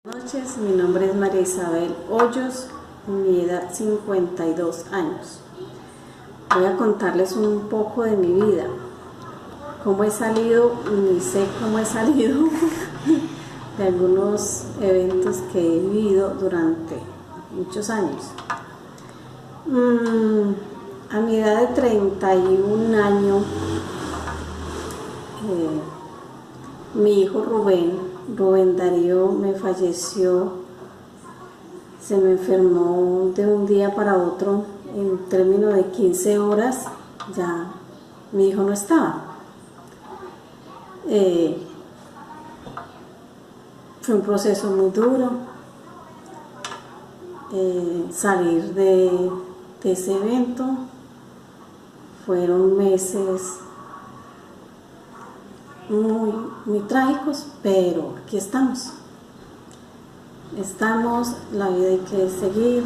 Buenas noches, mi nombre es María Isabel Hoyos, mi edad 52 años. Voy a contarles un poco de mi vida, cómo he salido, ni sé cómo he salido de algunos eventos que he vivido durante muchos años. A mi edad de 31 años, mi hijo Rubén Darío me falleció, se me enfermó de un día para otro, en términos de 15 horas, ya mi hijo no estaba. Fue un proceso muy duro, salir de ese evento, fueron meses muy trágicos, pero aquí estamos. La vida hay que seguir.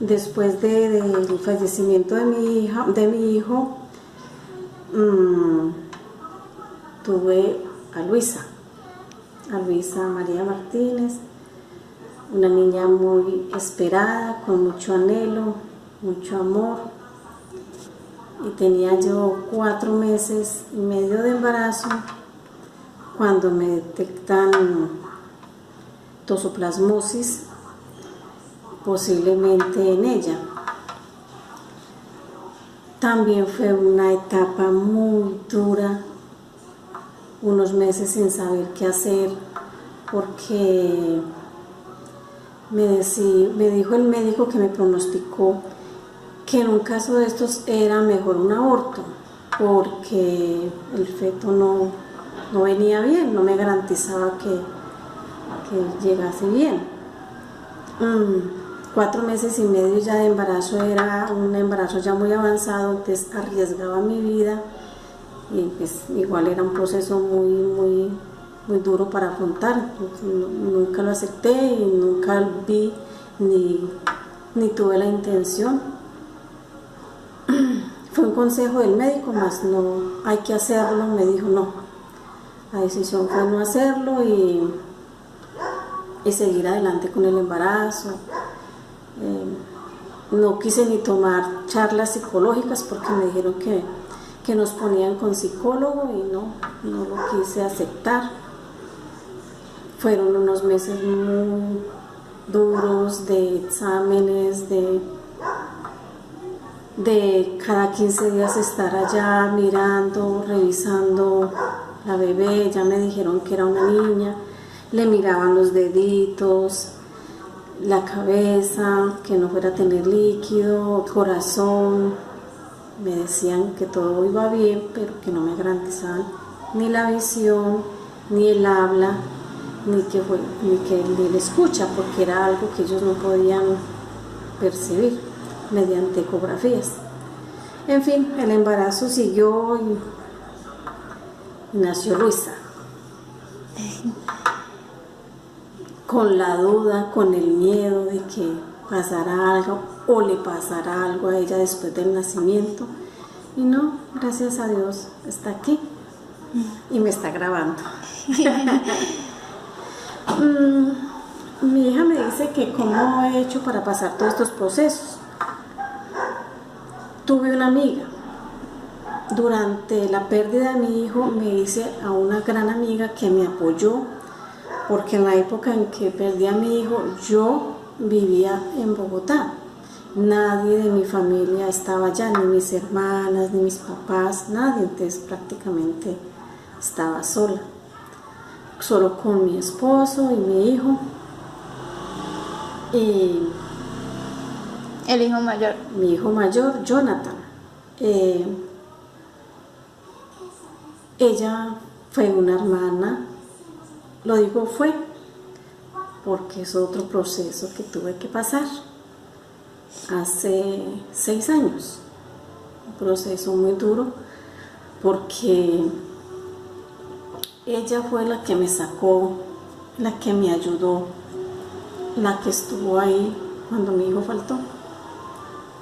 Después del fallecimiento de mi hijo, tuve a Luisa María Martínez, una niña muy esperada, con mucho anhelo, mucho amor. Y tenía yo 4 meses y medio de embarazo cuando me detectan toxoplasmosis, posiblemente en ella. También fue una etapa muy dura, unos meses sin saber qué hacer, porque me dijo el médico que me pronosticó que en un caso de estos era mejor un aborto, porque el feto no venía bien, no me garantizaba que llegase bien. 4 meses y medio ya de embarazo, era un embarazo ya muy avanzado, entonces arriesgaba mi vida y pues igual era un proceso muy duro para afrontar. Nunca lo acepté y nunca vi ni tuve la intención. Fue un consejo del médico, más no hay que hacerlo, me dijo no. La decisión fue no hacerlo y seguir adelante con el embarazo. No quise ni tomar charlas psicológicas porque me dijeron que nos ponían con psicólogo y no lo quise aceptar. Fueron unos meses muy duros de exámenes, de cada 15 días estar allá mirando, revisando la bebé. Ya me dijeron que era una niña, le miraban los deditos, la cabeza, que no fuera a tener líquido, corazón. Me decían que todo iba bien, pero que no me garantizaban ni la visión, ni el habla, ni la escucha, porque era algo que ellos no podían percibir mediante ecografías. En fin, el embarazo siguió y nació Luisa. Con la duda, con el miedo de que pasara algo o le pasara algo a ella después del nacimiento. Y no, gracias a Dios, está aquí y me está grabando. Mi hija me dice que cómo he hecho para pasar todos estos procesos. Tuve una amiga. Durante la pérdida de mi hijo me hice a una gran amiga que me apoyó, porque en la época en que perdí a mi hijo yo vivía en Bogotá. Nadie de mi familia estaba allá, ni mis hermanas, ni mis papás, nadie. Entonces prácticamente estaba sola, solo con mi esposo y mi hijo. Y el hijo mayor. Mi hijo mayor, Jonathan. Ella fue una hermana, lo digo fue, porque es otro proceso que tuve que pasar hace 6 años. Un proceso muy duro, porque ella fue la que me sacó, la que me ayudó, la que estuvo ahí cuando mi hijo faltó.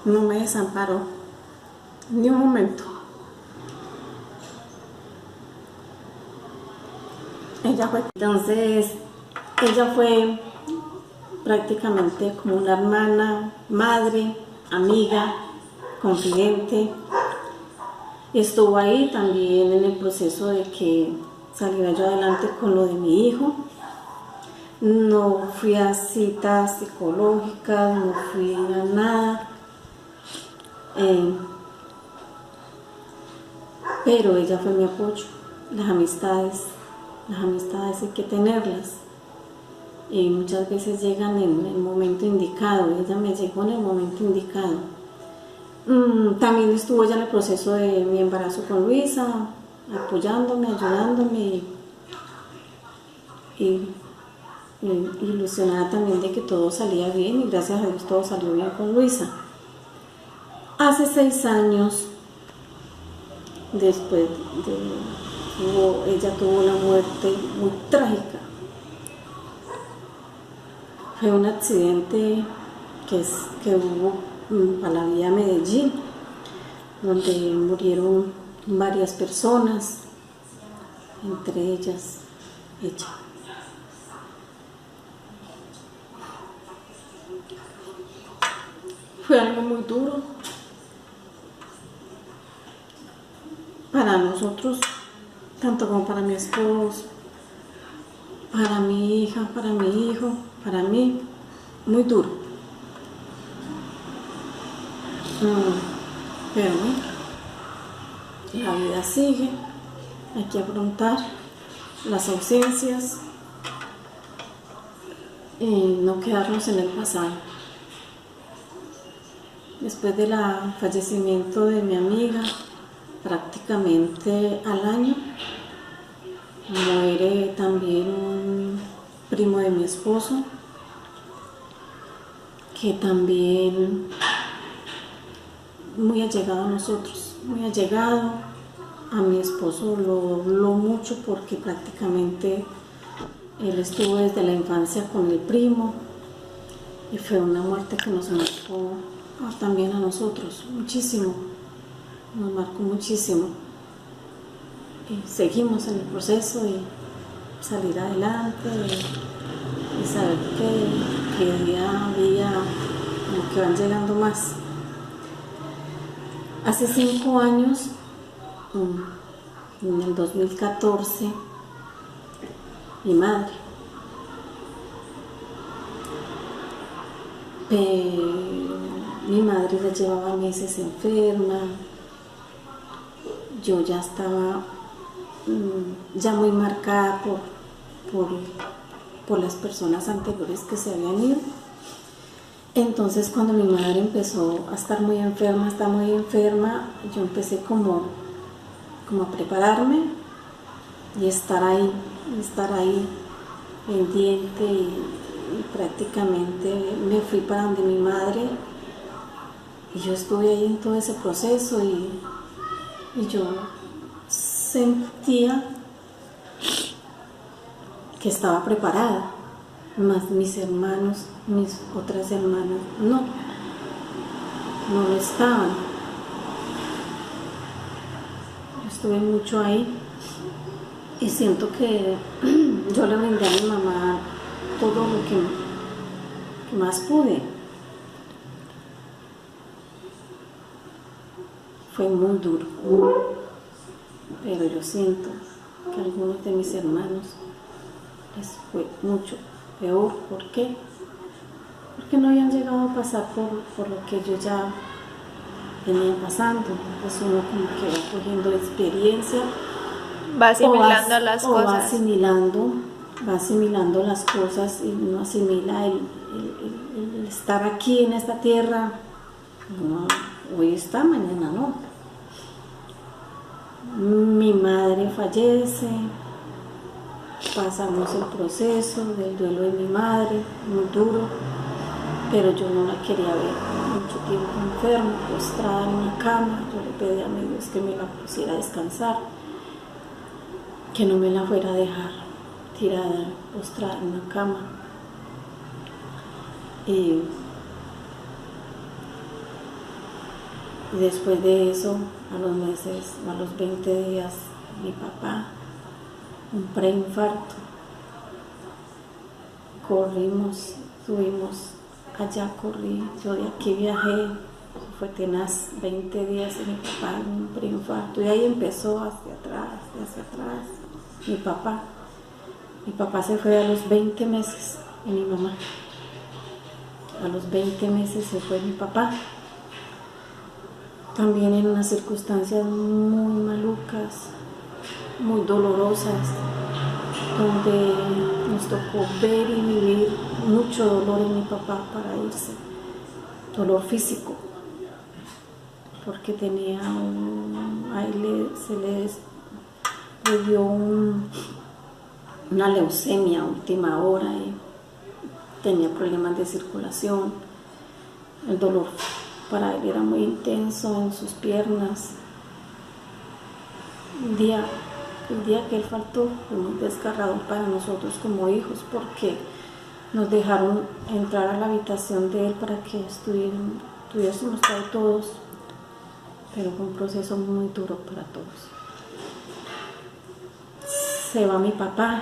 No me desamparó ni un momento. Entonces, ella fue prácticamente como una hermana, madre, amiga, confidente. Estuvo ahí también en el proceso de que saliera yo adelante con lo de mi hijo. No fui a citas psicológicas, no fui a nada. Pero ella fue mi apoyo. Las amistades hay que tenerlas. Y muchas veces llegan en el momento indicado. Ella me llegó en el momento indicado. También estuvo ya en el proceso de mi embarazo con Luisa, apoyándome, ayudándome y ilusionada también de que todo salía bien, y gracias a Dios todo salió bien con Luisa. Hace 6 años, después ella tuvo una muerte muy trágica. Fue un accidente que hubo a la vía Medellín, donde murieron varias personas, entre ellas ella. Fue algo muy duro para nosotros, tanto como para mi esposo, para mi hija, para mi hijo, para mí, muy duro. Pero la vida sigue, hay que afrontar las ausencias y no quedarnos en el pasado. Después del fallecimiento de mi amiga, prácticamente al año, muere también un primo de mi esposo, que también muy allegado a nosotros, muy allegado. A mi esposo lo mucho porque prácticamente él estuvo desde la infancia con el primo, y fue una muerte que nos marcó también a nosotros muchísimo, nos marcó muchísimo. Y seguimos en el proceso de salir adelante y saber que día a día como que van llegando más. Hace 5 años, en el 2014, mi madre, ya llevaba meses enferma. Yo ya estaba ya muy marcada por las personas anteriores que se habían ido. Entonces, cuando mi madre empezó a estar muy enferma, yo empecé como a prepararme y estar ahí pendiente, y prácticamente me fui para donde mi madre, y yo estuve ahí en todo ese proceso, y yo sentía que estaba preparada, más mis hermanos, mis otras hermanas no lo estaban. Yo estuve mucho ahí y siento que yo le brindé a mi mamá todo lo que más pude. Fue muy duro, pero yo siento que a algunos de mis hermanos les fue mucho peor. ¿Por qué? Porque no habían llegado a pasar por lo que yo ya venía pasando. Entonces uno como que va cogiendo experiencia, va asimilando las cosas. Va asimilando las cosas, y uno asimila el estar aquí en esta tierra. No, hoy está, mañana no. Mi madre fallece, pasamos el proceso del duelo de mi madre, muy duro, pero yo no la quería ver mucho tiempo enferma, postrada en una cama. Yo le pedí a mi Dios que me la pusiera a descansar, que no me la fuera a dejar tirada, postrada en una cama. Y después de eso, a los meses, a los 20 días, mi papá un preinfarto. Corrimos, subimos allá, corrí, yo de aquí viajé, fue tenaz, 20 días y mi papá en un preinfarto, y ahí empezó hacia atrás, mi papá. Mi papá se fue a los 20 meses y mi mamá. A los 20 meses se fue mi papá. También en unas circunstancias muy malucas, muy dolorosas, donde nos tocó ver y vivir mucho dolor en mi papá para irse. Dolor físico, porque tenía le dio una leucemia a última hora y tenía problemas de circulación. El dolor para él era muy intenso en sus piernas. El día que él faltó fue muy desgarrador para nosotros como hijos, porque nos dejaron entrar a la habitación de él para que estuviésemos ahí todos, pero fue un proceso muy duro para todos. Se va mi papá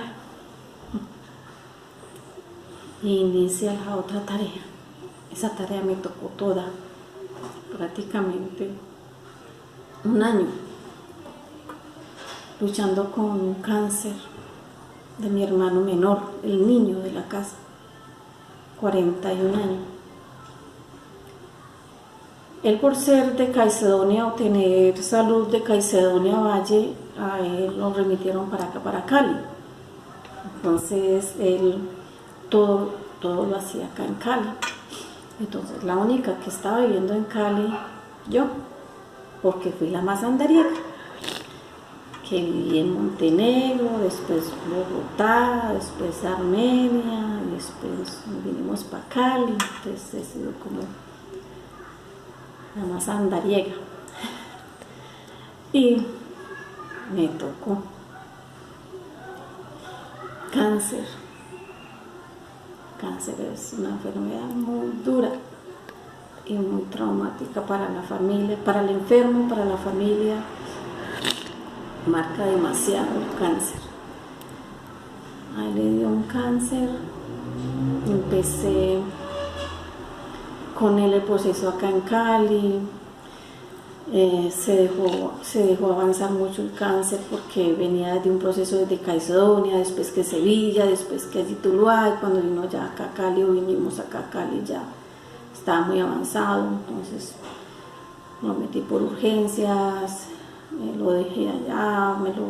y inicia la otra tarea. Esa tarea me tocó toda, prácticamente un año, luchando con un cáncer de mi hermano menor, el niño de la casa, 41 años. Él, por ser de Caicedonia o tener salud de Caicedonia Valle, a él lo remitieron para acá, para Cali. Entonces él todo lo hacía acá en Cali. Entonces la única que estaba viviendo en Cali, yo, porque fui la más andariega, que viví en Montenegro, después Bogotá, después Armenia, y después vinimos para Cali. Entonces he sido como la más andariega. Y me tocó cáncer. Cáncer es una enfermedad muy dura y muy traumática para la familia, para el enfermo, para la familia. Marca demasiado el cáncer. A él le dio un cáncer. Empecé con él el proceso acá en Cali. Se dejó avanzar mucho el cáncer porque venía de un proceso desde Caicedonia, después que Sevilla, después que Tuluá, y cuando vino ya acá a Cali, o vinimos acá a Cali, ya estaba muy avanzado. Entonces lo metí por urgencias, lo dejé allá, me lo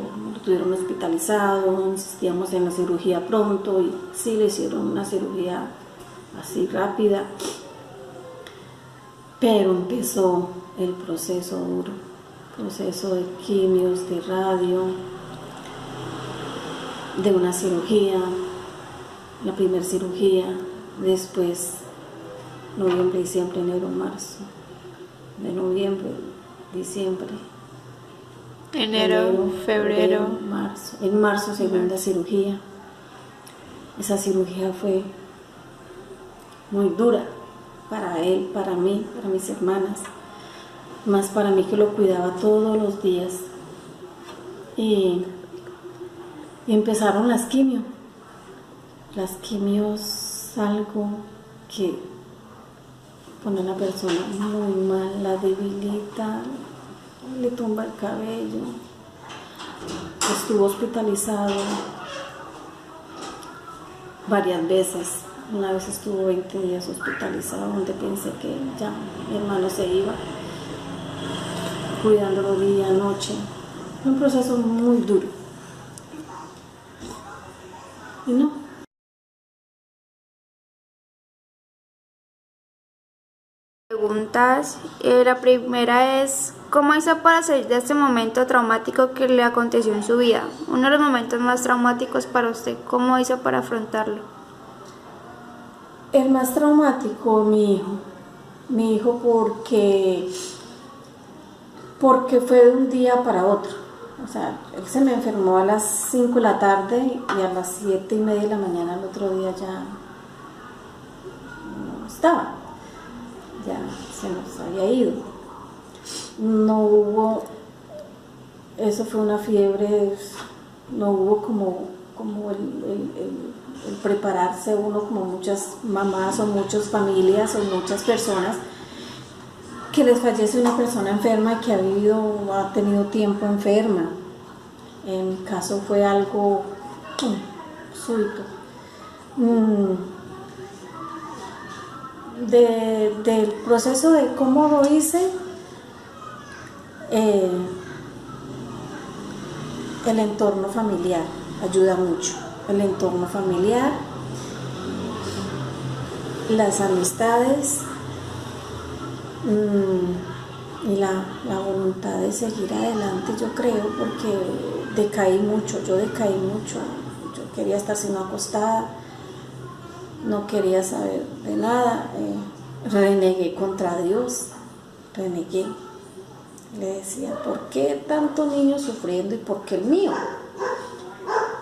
tuvieron hospitalizado, insistíamos en la cirugía pronto y sí le hicieron una cirugía así rápida, pero empezó el proceso duro, proceso de quimios, de radio, de una cirugía, la primera cirugía, después noviembre, diciembre, enero, marzo, de noviembre, diciembre, enero, febrero, marzo. En marzo, segunda cirugía. Esa cirugía fue muy dura para él, para mí, para mis hermanas, más para mí que lo cuidaba todos los días. Y empezaron las quimios. Las quimios, algo que pone a la persona muy mal, la debilita, le tumba el cabello. Estuvo hospitalizado varias veces. Una vez estuvo 20 días hospitalizado, donde pensé que ya mi hermano se iba, cuidándolo día, noche. Fue un proceso muy duro. Y no. Preguntas. La primera es, ¿cómo hizo para salir de este momento traumático que le aconteció en su vida? Uno de los momentos más traumáticos para usted, ¿cómo hizo para afrontarlo? El más traumático, mi hijo porque fue de un día para otro. O sea, él se me enfermó a las 5 de la tarde y a las 7:30 de la mañana el otro día ya no estaba, ya se nos había ido. No hubo, eso fue una fiebre no hubo como el prepararse uno, como muchas mamás o muchas familias o muchas personas, que les fallece una persona enferma y que ha tenido tiempo enferma. En mi caso fue algo súbito. Del proceso de cómo lo hice, el entorno familiar ayuda mucho. El entorno familiar, las amistades y la voluntad de seguir adelante, yo creo, porque yo decaí mucho, yo quería estar sino acostada, no quería saber de nada, renegué contra Dios, renegué, le decía, ¿por qué tantos niños sufriendo y por qué el mío?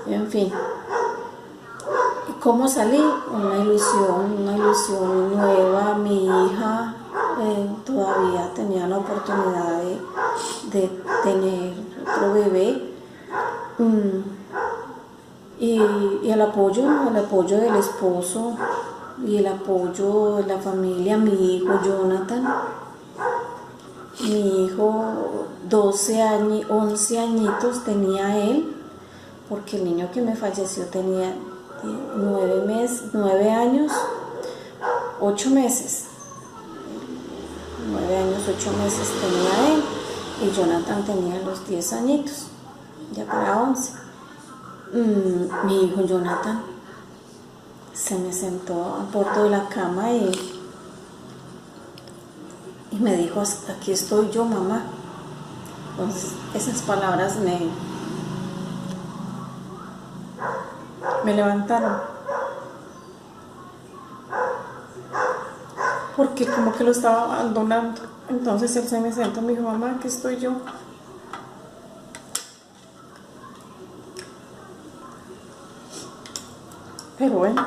En fin, ¿cómo salí? Una ilusión nueva. Mi hija todavía tenía la oportunidad de tener otro bebé, y el apoyo del esposo y el apoyo de la familia. Mi hijo Jonathan, mi hijo 11 añitos tenía él, porque el niño que me falleció tenía 9 años, 8 meses. 9 años, 8 meses tenía él, y Jonathan tenía los 10 añitos, ya para 11. Mi hijo Jonathan se me sentó al borde de la cama y me dijo, aquí estoy yo, mamá. Entonces esas palabras me levantaron, porque como que lo estaba abandonando. Entonces él se me sentó y me dijo, mamá, aquí estoy yo. Pero bueno,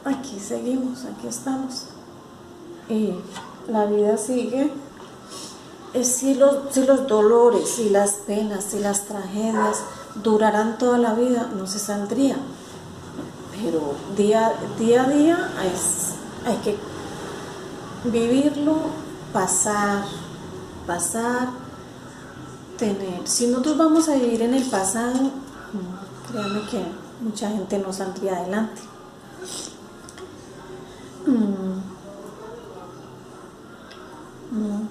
aquí seguimos, aquí estamos, y la vida sigue. Si los dolores y las penas y las tragedias duraran toda la vida, no se saldría. Pero día a día hay que vivirlo, pasar, tener. Si nosotros vamos a vivir en el pasado, créanme que mucha gente no saldría adelante.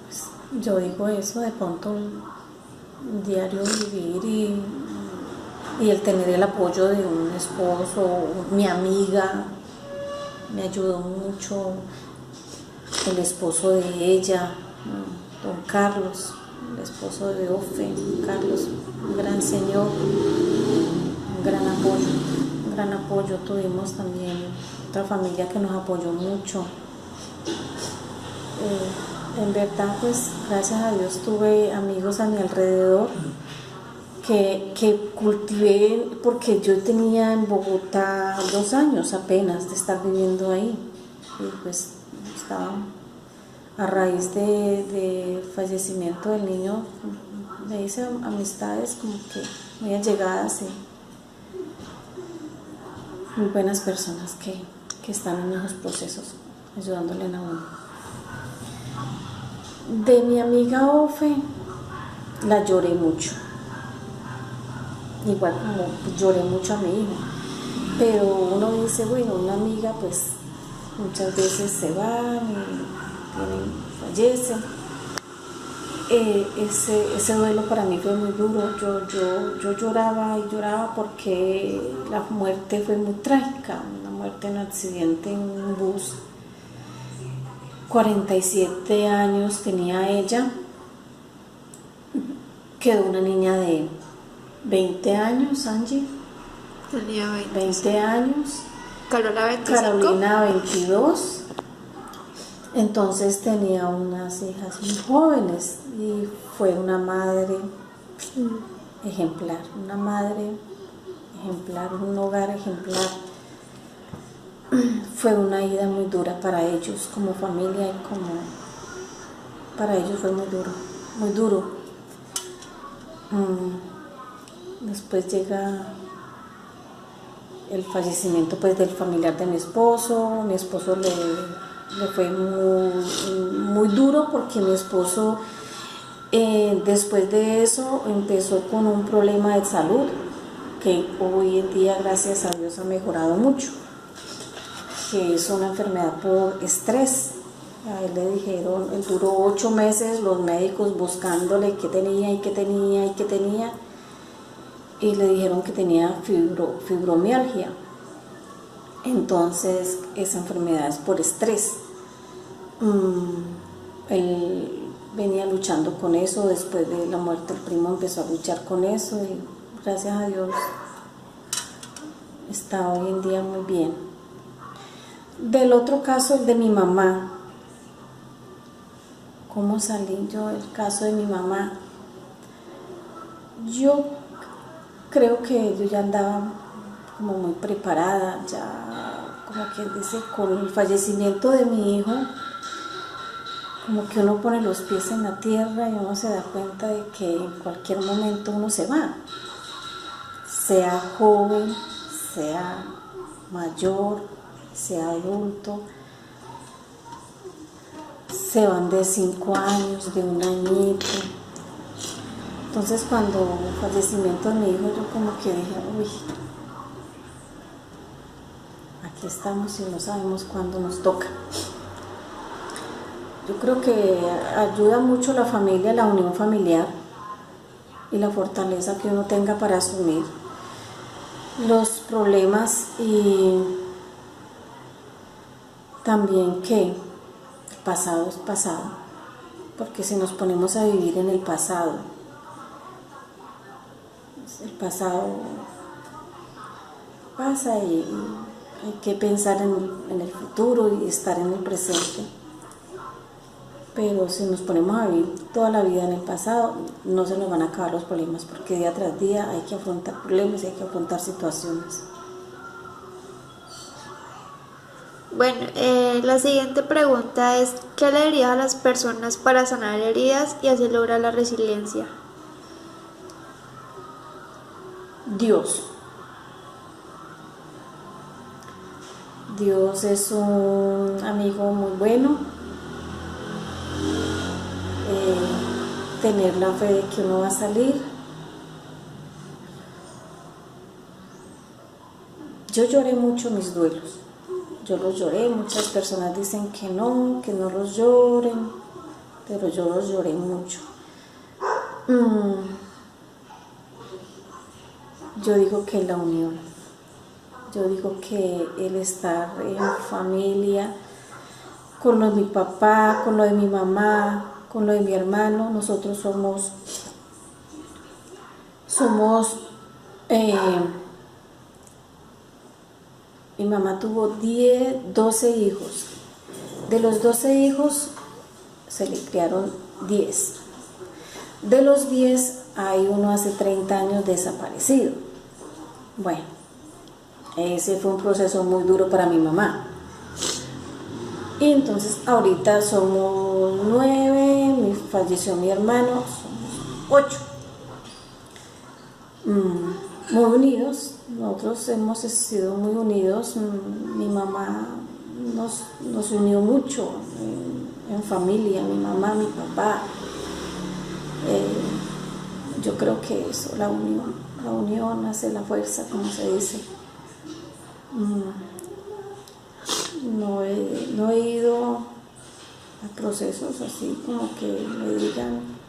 Pues, yo digo eso, de pronto un diario vivir y el tener el apoyo de un esposo. Mi amiga me ayudó mucho, el esposo de ella, don Carlos, el esposo de Ofe, Carlos, un gran señor, un gran apoyo. Tuvimos también otra familia que nos apoyó mucho. En verdad, pues gracias a Dios tuve amigos a mi alrededor que cultivé, porque yo tenía en Bogotá 2 años apenas de estar viviendo ahí, y pues estaba a raíz de fallecimiento del niño. Me hice amistades como que muy allegadas y muy buenas personas que están en esos procesos ayudándole a uno. De mi amiga Ofe, la lloré mucho, igual como lloré mucho a mi hijo, pero uno dice, bueno, una amiga pues muchas veces se van y fallecen. Ese duelo para mí fue muy duro. Yo lloraba y lloraba porque la muerte fue muy trágica, una muerte en un accidente en un bus. 47 años tenía ella, quedó una niña de 20 años, Angie. Tenía 20 años. Carolina 25. Carolina 22. Entonces tenía unas hijas muy jóvenes y fue una madre ejemplar, un hogar ejemplar. Fue una ida muy dura para ellos como familia, y para ellos fue muy duro. Después llega el fallecimiento pues del familiar de mi esposo le fue muy duro porque mi esposo después de eso empezó con un problema de salud que hoy en día gracias a Dios ha mejorado mucho, que es una enfermedad por estrés. A él le dijeron, él duró 8 meses los médicos buscándole qué tenía y le dijeron que tenía fibromialgia. Entonces esa enfermedad es por estrés. Él venía luchando con eso, después de la muerte del primo empezó a luchar con eso y gracias a Dios está hoy en día muy bien. Del otro caso, el de mi mamá. ¿Cómo salí yo del caso de mi mamá? Yo creo que yo ya andaba como muy preparada, ya como quien dice, con el fallecimiento de mi hijo, como que uno pone los pies en la tierra y uno se da cuenta de que en cualquier momento uno se va, sea joven, sea mayor, sea adulto, se van de 5 años, de 1 añito. Entonces cuando el fallecimiento de mi hijo yo como que dije, uy, aquí estamos y no sabemos cuándo nos toca. Yo creo que ayuda mucho la familia, la unión familiar y la fortaleza que uno tenga para asumir los problemas y también que el pasado es pasado, porque si nos ponemos a vivir en el pasado pasa y hay que pensar en el futuro y estar en el presente. Pero si nos ponemos a vivir toda la vida en el pasado, no se nos van a acabar los problemas, porque día tras día hay que afrontar problemas y hay que afrontar situaciones. Bueno, la siguiente pregunta es, ¿qué le dirías a las personas para sanar heridas y así lograr la resiliencia? Dios. Dios es un amigo muy bueno. Tener la fe de que uno va a salir. Yo lloré mucho mis duelos. Yo los lloré, muchas personas dicen que no los lloren, pero yo los lloré mucho. Yo digo que la unión, yo digo que el estar en familia, con lo de mi papá, con lo de mi mamá, con lo de mi hermano, nosotros somos mi mamá tuvo 12 hijos. De los 12 hijos se le criaron 10. De los 10 hay uno hace 30 años desaparecido. Bueno, ese fue un proceso muy duro para mi mamá. Y entonces ahorita somos 9, falleció mi hermano, somos 8. Muy unidos, nosotros hemos sido muy unidos. Mi mamá nos unió mucho en familia, mi mamá, mi papá. Yo creo que eso, la unión hace la fuerza, como se dice. No he ido a procesos así como que me digan.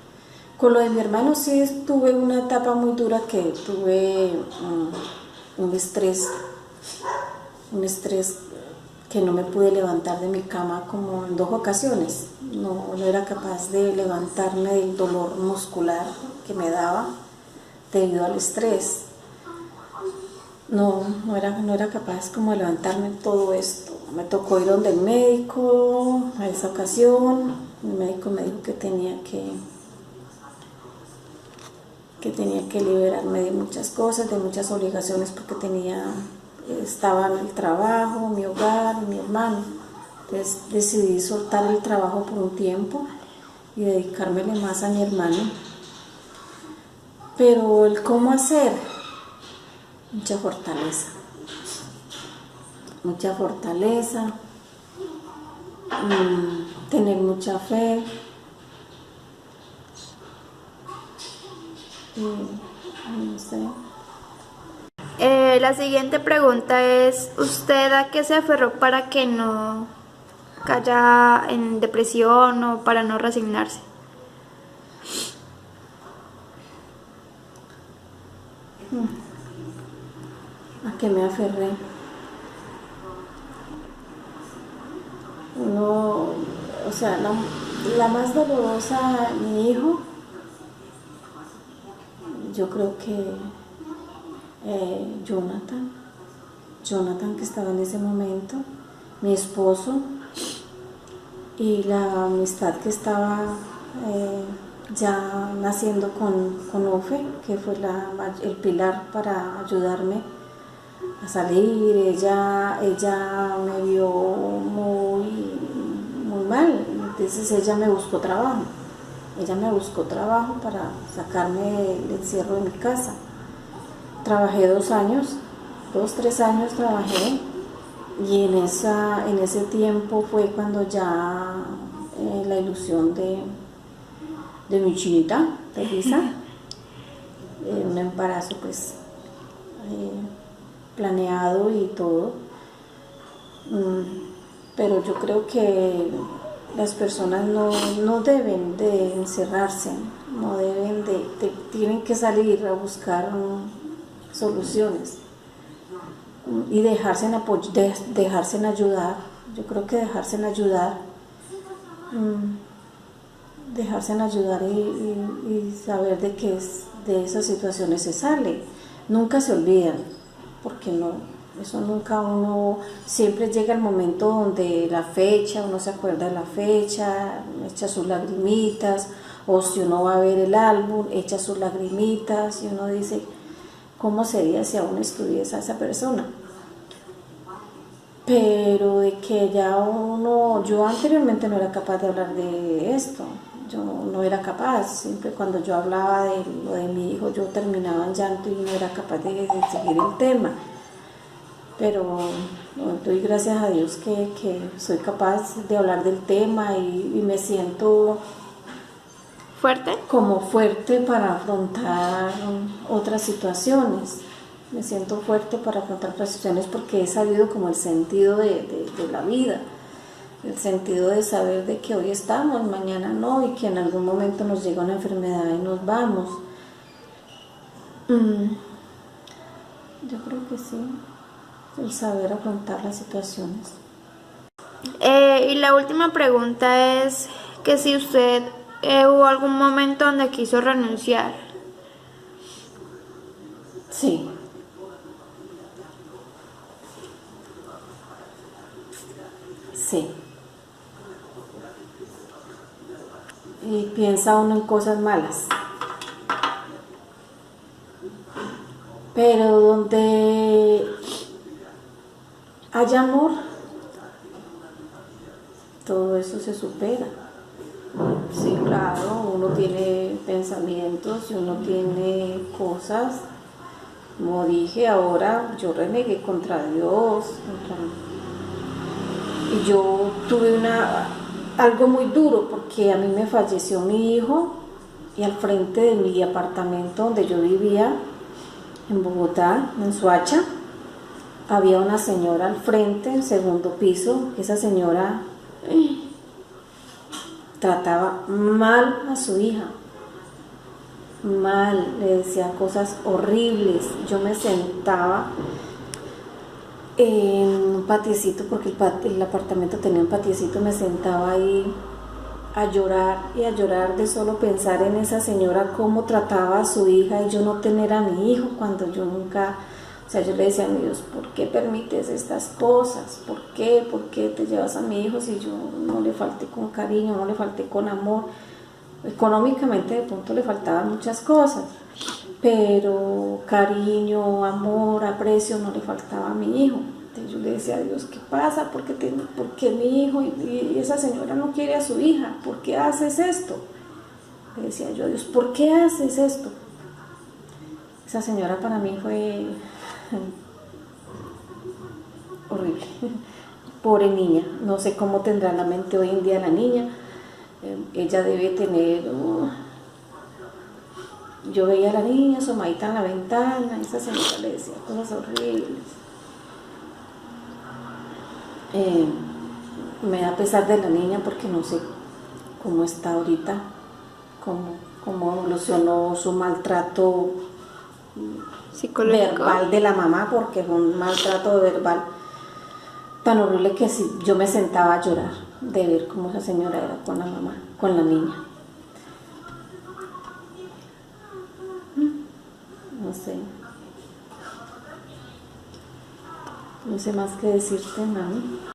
Con lo de mi hermano sí tuve una etapa muy dura, que tuve un estrés que no me pude levantar de mi cama como en 2 ocasiones. No era capaz de levantarme del dolor muscular que me daba debido al estrés. No era capaz como de levantarme todo esto. Me tocó ir donde el médico a esa ocasión. El médico me dijo que tenía que liberarme de muchas cosas, de muchas obligaciones, porque estaba en el trabajo, mi hogar, mi hermano. Entonces decidí soltar el trabajo por un tiempo y dedicármele más a mi hermano. Pero el cómo hacer, mucha fortaleza. mucha fortaleza, tener mucha fe. No sé. La siguiente pregunta es, ¿usted a qué se aferró para que no caiga en depresión o para no resignarse? ¿A qué me aferré? No, o sea, la más dolorosa, mi hijo, yo creo que Jonathan que estaba en ese momento, mi esposo, y la amistad que estaba ya naciendo con Ofe, que fue el pilar para ayudarme a salir. Ella me vio muy mal, entonces ella me buscó trabajo para sacarme el encierro de mi casa. Trabajé 2 años, 3 años trabajé, y en ese tiempo fue cuando ya la ilusión de mi chinita, de Lisa, un embarazo pues planeado y todo, pero yo creo que las personas no deben de encerrarse, no deben tienen que salir a buscar soluciones y dejarse ayudar. Yo creo que dejarse ayudar y saber de que de esas situaciones se sale. Nunca se olvidan, porque eso nunca siempre llega el momento donde uno se acuerda de la fecha, echa sus lagrimitas, o si uno va a ver el álbum, echa sus lagrimitas y uno dice, ¿cómo sería si aún estuviese esa persona? Pero de que yo anteriormente no era capaz de hablar de esto, yo no era capaz, siempre cuando yo hablaba de lo de mi hijo, yo terminaba en llanto y no era capaz de seguir el tema. Pero doy gracias a Dios que soy capaz de hablar del tema y me siento fuerte para afrontar otras situaciones. Me siento fuerte para afrontar otras situaciones porque he sabido como el sentido de la vida, el sentido de saber de que hoy estamos, mañana no, y que en algún momento nos llega una enfermedad y nos vamos. Yo creo que sí, el saber afrontar las situaciones. Y la última pregunta es que si usted hubo algún momento donde quiso renunciar. Sí. Sí. Y piensa uno en cosas malas. Pero donde hay amor, todo eso se supera. Sí, claro, uno tiene pensamientos y uno tiene cosas. Como dije ahora, yo renegué contra Dios, y yo tuve algo muy duro porque a mí me falleció mi hijo y al frente de mi apartamento donde yo vivía en Bogotá, en Soacha, había una señora al frente, en el segundo piso. Esa señora trataba mal a su hija, mal, le decía cosas horribles. Yo me sentaba en un patiecito, porque el apartamento tenía un patiecito, me sentaba ahí a llorar de solo pensar en esa señora, cómo trataba a su hija, y yo no tener a mi hijo cuando yo nunca, o sea, yo le decía a mi Dios, ¿por qué permites estas cosas? ¿Por qué te llevas a mi hijo si yo no le falté con cariño, no le falté con amor? Económicamente de pronto le faltaban muchas cosas, pero cariño, amor, aprecio no le faltaba a mi hijo. Entonces yo le decía a Dios, ¿qué pasa? ¿Por qué mi hijo y esa señora no quiere a su hija? ¿Por qué haces esto? Le decía yo a Dios, ¿por qué haces esto? Esa señora para mí fue horrible. Pobre niña, no sé cómo tendrá la mente hoy en día la niña. Ella debe tener... yo veía a la niña asomadita en la ventana, esa señora le decía cosas horribles. Me da pesar de la niña porque no sé cómo está ahorita, cómo evolucionó su maltrato Psicológico. verbal de la mamá, porque fue un maltrato verbal tan horrible que sí, yo me sentaba a llorar de ver cómo esa señora era con la mamá, con la niña. No sé más que decirte, mami.